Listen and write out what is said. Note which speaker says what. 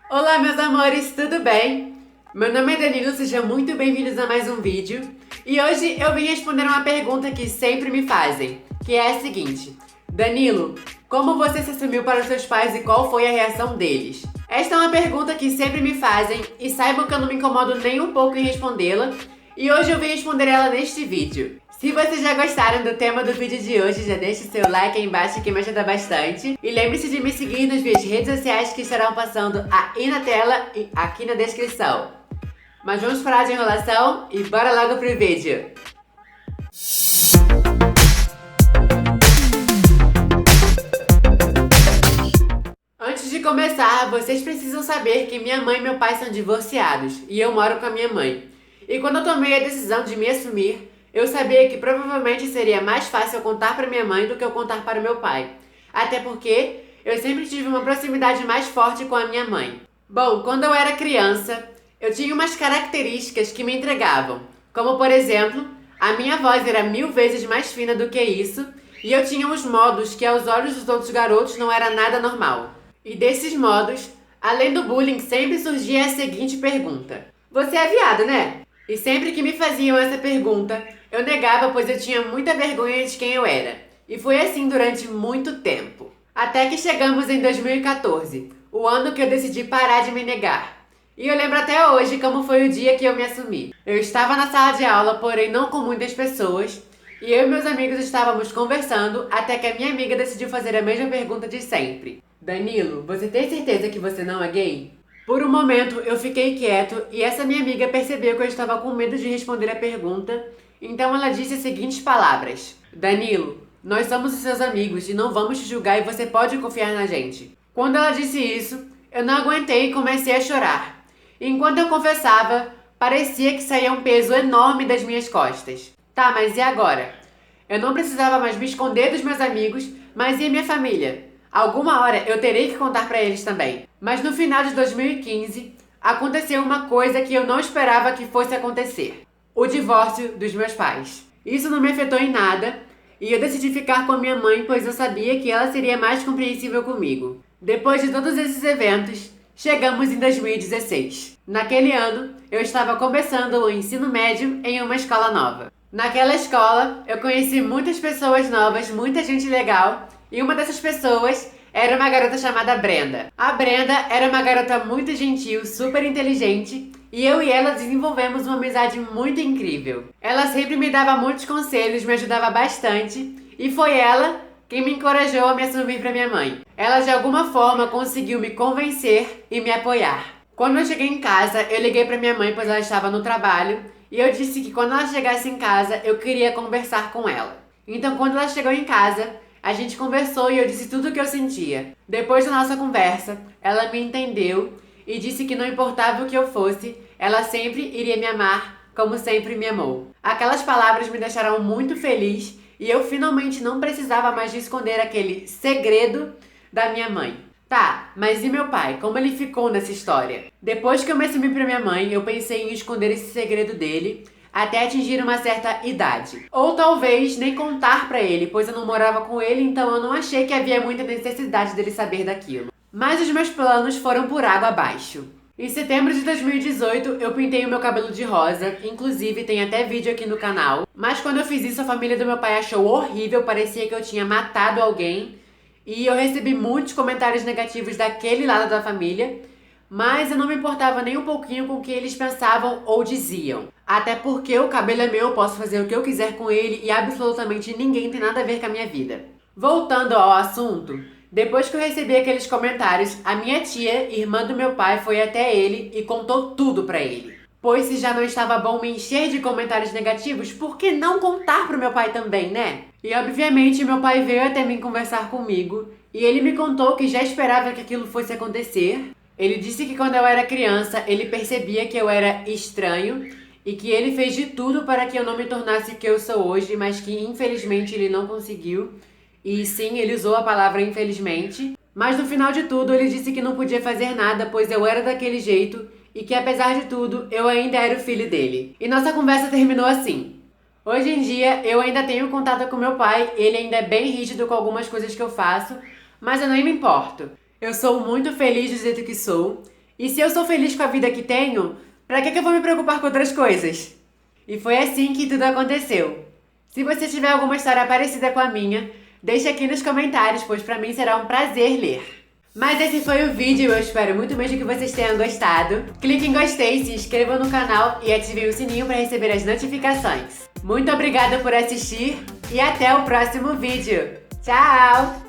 Speaker 1: Olá, meus amores, tudo bem? Meu nome é Danilo, sejam muito bem-vindos a mais um vídeo. E hoje eu vim responder uma pergunta que sempre me fazem, que é a seguinte: Danilo, como você se assumiu para os seus pais e qual foi a reação deles? Esta é uma pergunta que sempre me fazem e saibam que eu não me incomodo nem um pouco em respondê-la. E hoje eu vim responder ela neste vídeo. Se vocês já gostaram do tema do vídeo de hoje, já deixe seu like aí embaixo que me ajuda bastante. E lembre-se de me seguir nas minhas redes sociais que estarão passando aí na tela e aqui na descrição. Mas vamos parar de enrolação e bora logo pro vídeo. Antes de começar, vocês precisam saber que minha mãe e meu pai são divorciados e eu moro com a minha mãe. E quando eu tomei a decisão de me assumir, eu sabia que provavelmente seria mais fácil eu contar para minha mãe do que eu contar para o meu pai. Até porque eu sempre tive uma proximidade mais forte com a minha mãe. Bom, quando eu era criança, eu tinha umas características que me entregavam. Como, por exemplo, a minha voz era 1000 vezes mais fina do que isso e eu tinha uns modos que aos olhos dos outros garotos não era nada normal. E desses modos, além do bullying, sempre surgia a seguinte pergunta: você é viado, né? E sempre que me faziam essa pergunta, eu negava, pois eu tinha muita vergonha de quem eu era. E foi assim durante muito tempo. Até que chegamos em 2014, o ano que eu decidi parar de me negar. E eu lembro até hoje como foi o dia que eu me assumi. Eu estava na sala de aula, porém não com muitas pessoas, e eu e meus amigos estávamos conversando até que a minha amiga decidiu fazer a mesma pergunta de sempre: Danilo, você tem certeza que você não é gay? Por um momento eu fiquei quieto e essa minha amiga percebeu que eu estava com medo de responder a pergunta, então ela disse as seguintes palavras: Danilo, nós somos os seus amigos e não vamos te julgar e você pode confiar na gente. Quando ela disse isso, eu não aguentei e comecei a chorar. Enquanto eu confessava, parecia que saía um peso enorme das minhas costas. Tá, mas e agora? Eu não precisava mais me esconder dos meus amigos, mas e a minha família? Alguma hora eu terei que contar pra eles também. Mas no final de 2015, aconteceu uma coisa que eu não esperava que fosse acontecer: o divórcio dos meus pais. Isso não me afetou em nada e eu decidi ficar com a minha mãe, pois eu sabia que ela seria mais compreensível comigo. Depois de todos esses eventos, chegamos em 2016. Naquele ano, eu estava começando o ensino médio em uma escola nova. Naquela escola, eu conheci muitas pessoas novas, muita gente legal, e uma dessas pessoas era uma garota chamada Brenda. A Brenda era uma garota muito gentil, super inteligente, e eu e ela desenvolvemos uma amizade muito incrível. Ela sempre me dava muitos conselhos, me ajudava bastante, e foi ela quem me encorajou a me assumir para minha mãe. Ela de alguma forma conseguiu me convencer e me apoiar. Quando eu cheguei em casa, eu liguei para minha mãe, pois ela estava no trabalho, e eu disse que quando ela chegasse em casa, eu queria conversar com ela. Então, quando ela chegou em casa, a gente conversou e eu disse tudo o que eu sentia. Depois da nossa conversa, ela me entendeu e disse que não importava o que eu fosse, ela sempre iria me amar como sempre me amou. Aquelas palavras me deixaram muito feliz e eu finalmente não precisava mais de esconder aquele segredo da minha mãe. Tá, mas e meu pai? Como ele ficou nessa história? Depois que eu me assumi pra minha mãe, eu pensei em esconder esse segredo dele até atingir uma certa idade. Ou talvez nem contar pra ele, pois eu não morava com ele, então eu não achei que havia muita necessidade dele saber daquilo. Mas os meus planos foram por água abaixo. Em setembro de 2018, eu pintei o meu cabelo de rosa, inclusive tem até vídeo aqui no canal. Mas quando eu fiz isso, a família do meu pai achou horrível, parecia que eu tinha matado alguém. E eu recebi muitos comentários negativos daquele lado da família, mas eu não me importava nem um pouquinho com o que eles pensavam ou diziam. Até porque o cabelo é meu, eu posso fazer o que eu quiser com ele e absolutamente ninguém tem nada a ver com a minha vida. Voltando ao assunto, depois que eu recebi aqueles comentários, a minha tia, irmã do meu pai, foi até ele e contou tudo pra ele. Pois se já não estava bom me encher de comentários negativos, por que não contar pro meu pai também, né? E obviamente meu pai veio até mim conversar comigo e ele me contou que já esperava que aquilo fosse acontecer. Ele disse que quando eu era criança, ele percebia que eu era estranho e que ele fez de tudo para que eu não me tornasse o que eu sou hoje, mas que infelizmente ele não conseguiu. E sim, ele usou a palavra infelizmente. Mas no final de tudo, ele disse que não podia fazer nada, pois eu era daquele jeito e que apesar de tudo, eu ainda era o filho dele. E nossa conversa terminou assim. Hoje em dia, eu ainda tenho contato com meu pai, ele ainda é bem rígido com algumas coisas que eu faço, mas eu nem me importo. Eu sou muito feliz do jeito que sou E se eu sou feliz com a vida que tenho, pra que eu vou me preocupar com outras coisas? E foi assim que tudo aconteceu. Se você tiver alguma história parecida com a minha, deixe aqui nos comentários, pois pra mim será um prazer ler. Mas esse foi o vídeo, eu espero muito mesmo que vocês tenham gostado. Clique em gostei, se inscreva no canal e ative o sininho para receber as notificações. Muito obrigada por assistir e até o próximo vídeo. Tchau!